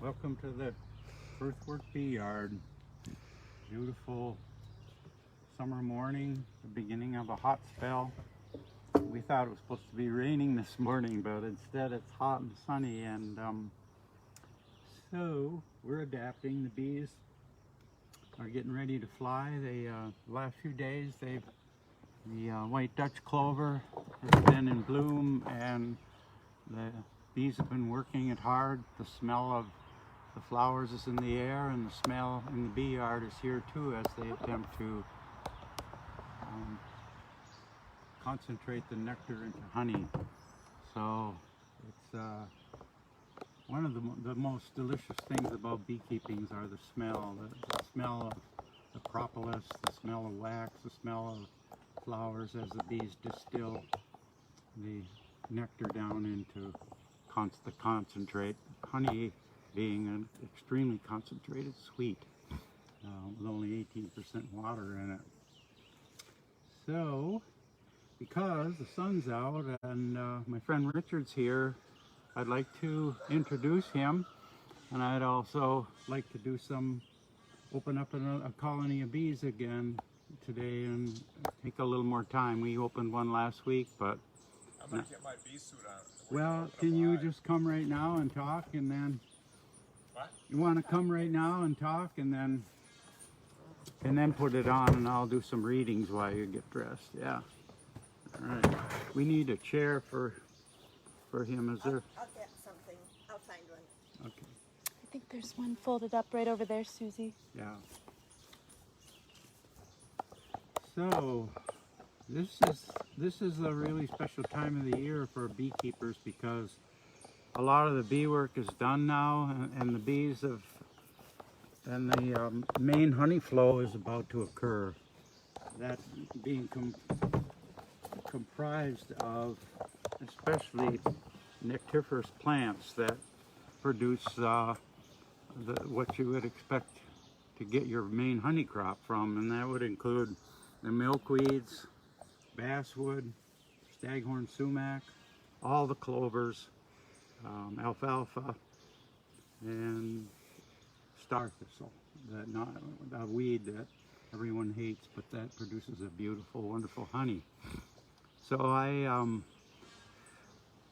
Welcome to the Earthwork Bee Yard. Beautiful summer morning, the beginning of a hot spell. We thought it was supposed to be raining this morning, but instead it's hot and sunny, and so we're adapting. The bees are getting ready to fly. They last few days the white Dutch clover has been in bloom, and the bees have been working it hard. The smell of the flowers is in the air, and the smell in the bee yard is here too, as they attempt to concentrate the nectar into honey. So it's one of the most delicious things about beekeeping are the smell, the smell of the propolis, the smell of wax, the smell of flowers as the bees distill the nectar down into the concentrate. Honey being an extremely concentrated sweet with only 18% water in it. So, because the sun's out and my friend Richard's here, I'd like to introduce him, and I'd also like to do open up a colony of bees again today and take a little more time. We opened one last week, but I'm gonna get my bee suit on. well, can you just come right now and talk, and then What? you want to come right now and talk, and then put it on, and I'll do some readings while you get dressed. Yeah. All right. We need a chair for him. Is there? I'll get something. I'll find one. Okay. I think there's one folded up right over there, Susie. Yeah. So this is a really special time of the year for beekeepers, because a lot of the bee work is done now, and the bees have, and the main honey flow is about to occur. That being comprised of especially nectiferous plants that produce what you would expect to get your main honey crop from, and that would include the milkweeds, basswood, staghorn sumac, all the clovers, alfalfa, and star thistle, a weed that everyone hates, but that produces a beautiful, wonderful honey. So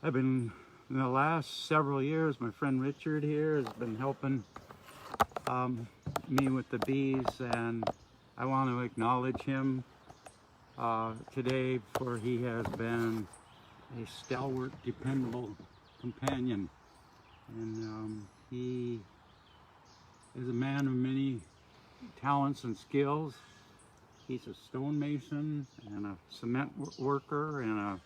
I've been, in the last several years, my friend Richard here has been helping me with the bees, and I want to acknowledge him today, for he has been a stalwart, dependable companion, and he is a man of many talents and skills. He's a stonemason and a cement worker and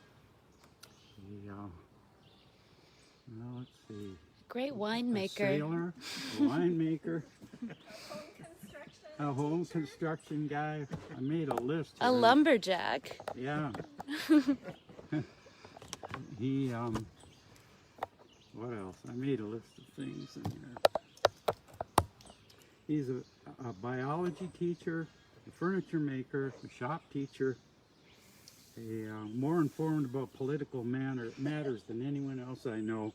let's see, Great a winemaker. sailor, a winemaker, a home construction guy. I made a list here. A lumberjack. Yeah. He, what else? I made a list of things in here. He's a biology teacher, a furniture maker, a shop teacher, more informed about political matters than anyone else I know.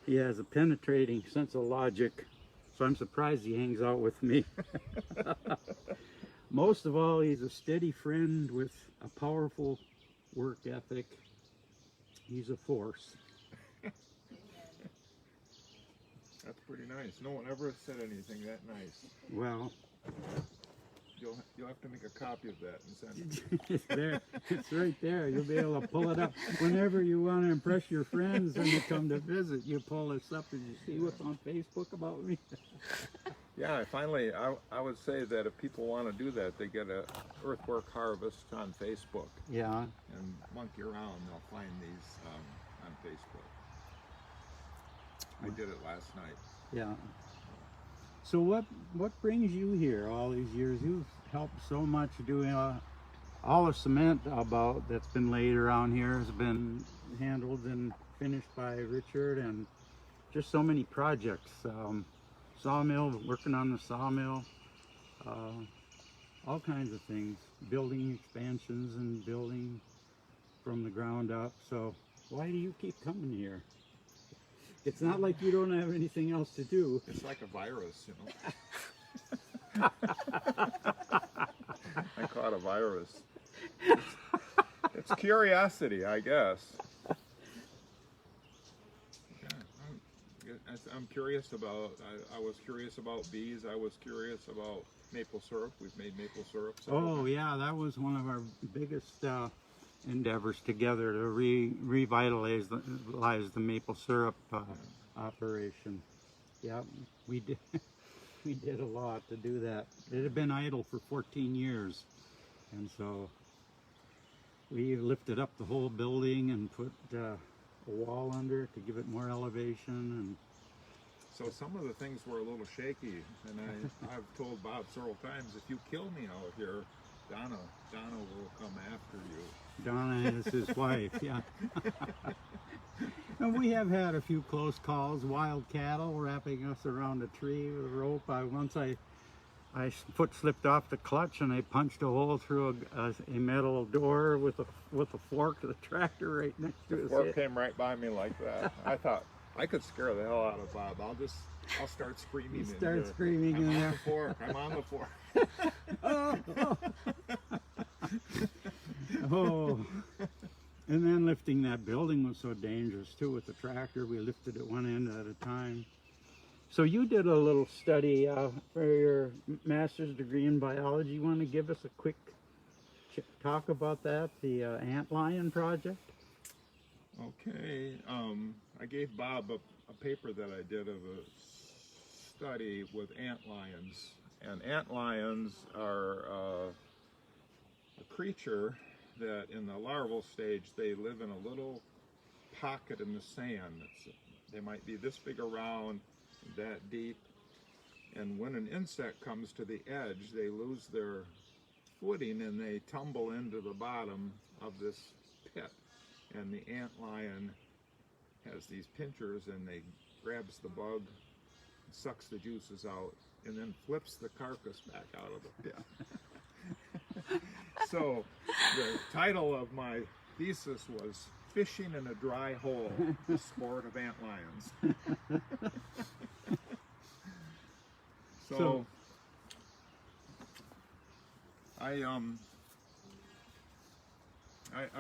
He has a penetrating sense of logic, so I'm surprised he hangs out with me. Most of all, he's a steady friend with a powerful work ethic. He's a force. That's pretty nice. No one ever said anything that nice. Well, You'll have to make a copy of that and send it. it's there. It's right there. You'll be able to pull it up whenever you want to impress your friends when you come to visit. You pull this up and you see what's on Facebook about me. Yeah, finally, I would say that if people want to do that, they get a Earthwork Harvest on Facebook. Yeah. And monkey around, they'll find these on Facebook. I did it last night. Yeah. So what brings you here all these years? You've helped so much doing all the cement that's been laid around here has been handled and finished by Richard, and just so many projects. Sawmill, working on the sawmill, all kinds of things, building expansions and building from the ground up. So why do you keep coming here? It's not like you don't have anything else to do. It's like a virus, you know. I caught a virus. It's curiosity, I guess. Yeah, I'm curious about. I was curious about bees. I was curious about maple syrup. We've made maple syrup. Oh yeah, that was one of our biggest endeavors together to revitalize the maple syrup operation. Yeah, we did. We did a lot to do that. It had been idle for 14 years, and so we lifted up the whole building and put a wall under it to give it more elevation. And so some of the things were a little shaky, and I've told Bob several times, if you kill me out here, Donna will come after you. Donna is his wife, yeah. And we have had a few close calls, wild cattle wrapping us around a tree with a rope. Once I foot slipped off the clutch and I punched a hole through a metal door with a fork of the tractor right next to his Fork head. came right by me like that. I thought I could scare the hell out of Bob. I'll start screaming. You start screaming I'm in on there. the fork. I'm on the fork. Oh. And then lifting that building was so dangerous too with the tractor. We lifted it one end at a time. So you did a little study for your master's degree in biology. You want to give us a quick talk about that, the antlion project? Okay. I gave Bob a paper that I did of a study with antlions. And antlions are a creature that in the larval stage, they live in a little pocket in the sand. They might be this big around, that deep. And when an insect comes to the edge, they lose their footing and they tumble into the bottom of this pit. And the antlion has these pinchers and they grabs the bug, sucks the juices out, and then flips the carcass back out of the pit. So the title of my thesis was Fishing in a Dry Hole, the Sport of Antlions. So I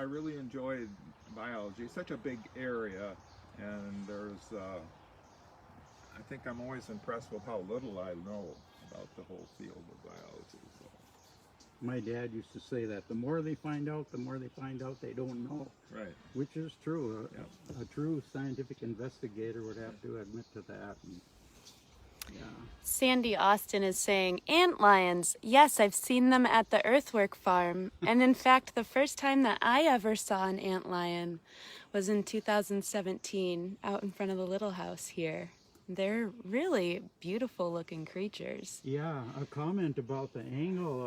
really enjoyed biology. It's such a big area, and there's I think I'm always impressed with how little I know about the whole field of biology. So. My dad used to say that the more they find out they don't know. Right. Which is true. A true scientific investigator would have to admit to that. And, yeah. Sandy Austin is saying, antlions. Yes, I've seen them at the earthwork farm. And in fact, the first time that I ever saw an antlion was in 2017 out in front of the little house here. They're really beautiful looking creatures. Yeah, a comment about the angle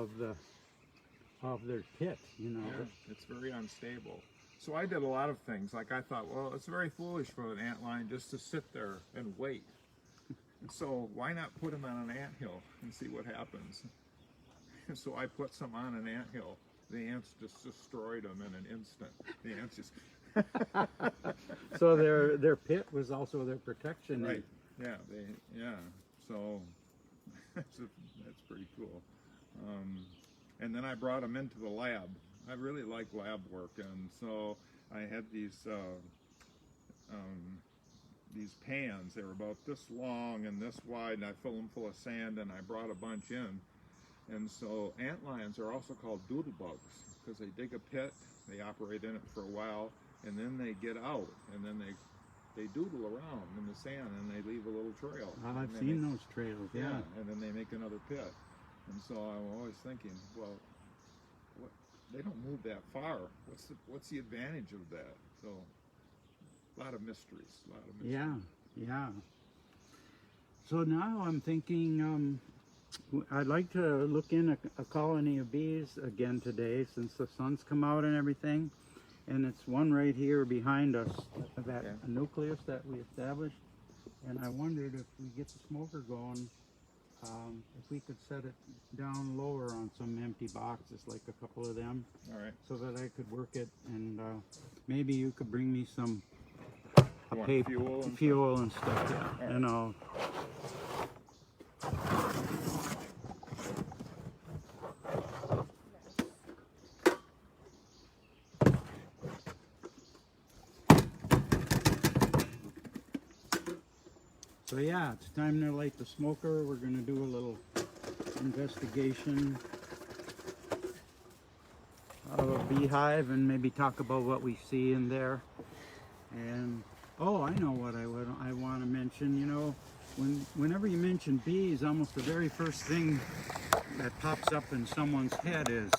of their pit, you know. Yeah, it's very unstable. So I did a lot of things. Like I thought, well, it's very foolish for an antlion just to sit there and wait. So why not put them on an anthill and see what happens? And so I put some on an anthill. The ants just destroyed them in an instant. The ants just. So their pit was also their protection. Right. Yeah. So that's pretty cool. And then I brought them into the lab. I really like lab work, and so I had these pans. They were about this long and this wide, and I filled them full of sand, and I brought a bunch in. And so antlions are also called doodlebugs because they dig a pit, they operate in it for a while, and then they get out, and then they doodle around in the sand, and they leave a little trail. I've seen those trails, yeah. And then they make another pit. And so I'm always thinking, well, they don't move that far. What's the advantage of that? So a lot of mysteries. Yeah. So now I'm thinking I'd like to look in a colony of bees again today since the sun's come out and everything. And it's one right here behind us, that nucleus that we established. And I wondered if we get the smoker going, if we could set it down lower on some empty boxes, like a couple of them. All right. So that I could work it, and maybe you could bring me some You want paper, fuel and fuel and stuff, yeah, you know. So yeah, it's time to light the smoker. We're gonna do a little investigation of a beehive and maybe talk about what we see in there. And oh, I know what I want to mention. You know, whenever you mention bees, almost the very first thing that pops up in someone's head is